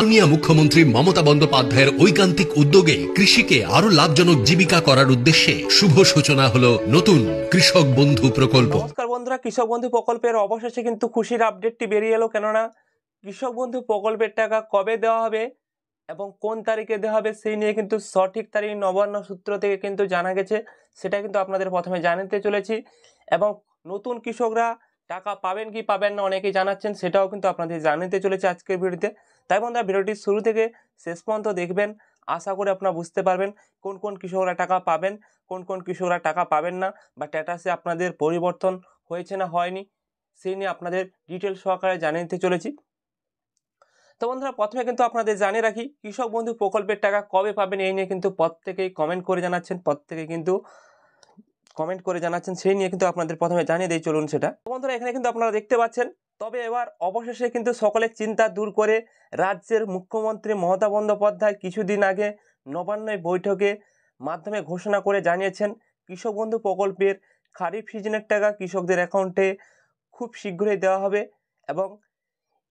মাননীয় মুখ্যমন্ত্রী মমতা বন্দ্যোপাধ্যায়ের ঐকান্তিক উদ্যোগে কৃষিকে আরো লাভজনক জীবিকা করার উদ্দেশ্যে শুভ সূচনা হলো নতুন কৃষক বন্ধু প্রকল্প। নমস্কার বন্ধুরা, কৃষক বন্ধু প্রকল্পের অবশেষে কিন্তু খুশির আপডেটটি বেরিয়ে এলো। কেননা কৃষক বন্ধু প্রকল্পের টাকা কবে দেওয়া হবে এবং কোন তারিখে দেওয়া হবে সেই নিয়ে কিন্তু সঠিক তারিখ নবান্ন সূত্র থেকে কিন্তু জানা গেছে। সেটা কিন্তু আপনাদের প্রথমে জানাতে চলেছি এবং নতুন কৃষকরা টাকা পাবেন কি পাবেন না অনেকেই জানাচ্ছেন, সেটাও কিন্তু আপনাদের জানাতে চলেছে আজকের ভিডিওতে। তাই বন্ধুরা ভিডিওটি শুরু থেকে শেষ পর্যন্ত দেখবেন, আশা করি আপনারা বুঝতে পারবেন কোন কোন কৃষকরা টাকা পাবেন, কোন কোন কৃষকরা টাকা পাবেন না, বা স্ট্যাটাসে আপনাদের পরিবর্তন হয়েছে না হয়নি সেই নিয়ে আপনাদের ডিটেল সহকারে জানিয়ে দিতে চলেছি। তো বন্ধুরা প্রথমে কিন্তু আপনাদের জানিয়ে রাখি, কৃষক বন্ধু প্রকল্পের টাকা কবে পাবেন এই নিয়ে কিন্তু প্রত্যেকেই কমেন্ট করে জানাচ্ছেন, সেই নিয়ে কিন্তু আপনাদের প্রথমে জানিয়ে দিই, চলুন সেটা। বন্ধুরা এখানে কিন্তু আপনারা দেখতে পাচ্ছেন, তবে এবার অবশেষে কিন্তু সকলের চিন্তা দূর করে রাজ্যের মুখ্যমন্ত্রী মমতা বন্দ্যোপাধ্যায় কিছুদিন আগে নবান্নের বৈঠকে মাধ্যমে ঘোষণা করে জানিয়েছেন কৃষক বন্ধু প্রকল্পের খারিফ সিজনের টাকা কৃষকদের অ্যাকাউন্টে খুব শীঘ্রই দেওয়া হবে এবং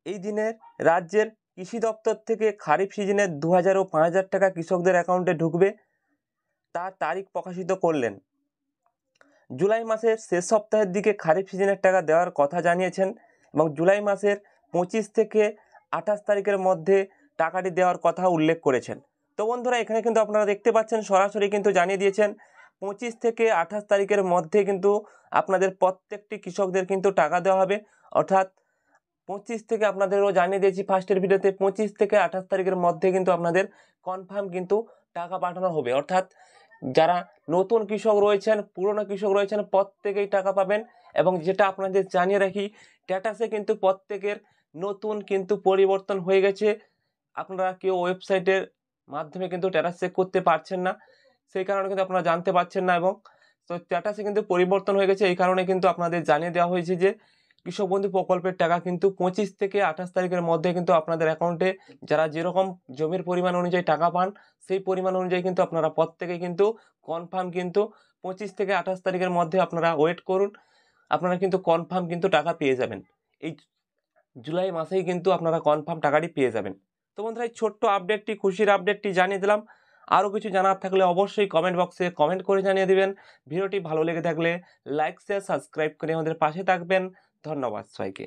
এই দিনের রাজ্যের কৃষি দপ্তর থেকে খারিফ সিজনের 2000 ও 5000 টাকা কৃষকদের অ্যাকাউন্টে ঢুকবে, তার তারিখ প্রকাশিত করলেন। জুলাই মাসের শেষ সপ্তাহের দিকে খারিফ সিজনের টাকা দেওয়ার কথা জানিয়েছেন এবং জুলাই মাসের 25 থেকে 28 তারিখের মধ্যে টাকাটি দেওয়ার কথা উল্লেখ করেছেন। তো বন্ধুরা এখানে কিন্তু আপনারা দেখতে পাচ্ছেন সরাসরি কিন্তু জানিয়ে দিয়েছেন 25 থেকে 28 তারিখের মধ্যে কিন্তু আপনাদের প্রত্যেকটি কৃষকদের কিন্তু টাকা দেওয়া হবে। অর্থাৎ 25 থেকে আপনাদেরও জানিয়ে দিয়েছি ফার্স্টের ভিডিওতে, 25 থেকে 28 তারিখের মধ্যে কিন্তু আপনাদের কনফার্ম কিন্তু টাকা পাঠানো হবে। অর্থাৎ যারা নতুন কৃষক রয়েছেন, পুরনো কৃষক রয়েছেন, প্রত্যেকেই টাকা পাবেন। এবং যেটা আপনাদের জানিয়ে রাখি, স্ট্যাটাসে কিন্তু প্রত্যেকের নতুন কিন্তু পরিবর্তন হয়ে গেছে। আপনারা কেউ ওয়েবসাইটের মাধ্যমে কিন্তু স্ট্যাটাস চেক করতে পারছেন না, সেই কারণে কিন্তু আপনারা জানতে পারছেন না। এবং তো স্ট্যাটাসে কিন্তু পরিবর্তন হয়ে গেছে, এই কারণে কিন্তু আপনাদের জানিয়ে দেওয়া হয়েছে যে কৃষক বন্ধু প্রকল্পের টাকা কিন্তু 25 থেকে 28 তারিখের মধ্যে কিন্তু আপনাদের অ্যাকাউন্টে যারা যেরকম জমির পরিমাণ অনুযায়ী টাকা পান সেই পরিমাণ অনুযায়ী কিন্তু আপনারা প্রত্যেকে কিন্তু কনফার্ম কিন্তু 25 থেকে 28 তারিখের মধ্যে আপনারা ওয়েট করুন, আপনারা কিন্তু কনফার্ম কিন্তু টাকা পেয়ে যাবেন। এই জুলাই মাসেই কিন্তু আপনারা কনফার্ম টাকাটি পেয়ে যাবেন। তো বন্ধুরা এই ছোট্ট আপডেটটি, খুশির আপডেটটি জানিয়ে দিলাম। আরও কিছু জানার থাকলে অবশ্যই কমেন্ট বক্সে কমেন্ট করে জানিয়ে দিবেন। ভিডিওটি ভালো লেগে থাকলে লাইক শেয়ার সাবস্ক্রাইব করে আমাদের পাশে থাকবেন। ধন্যবাদ সবাইকে।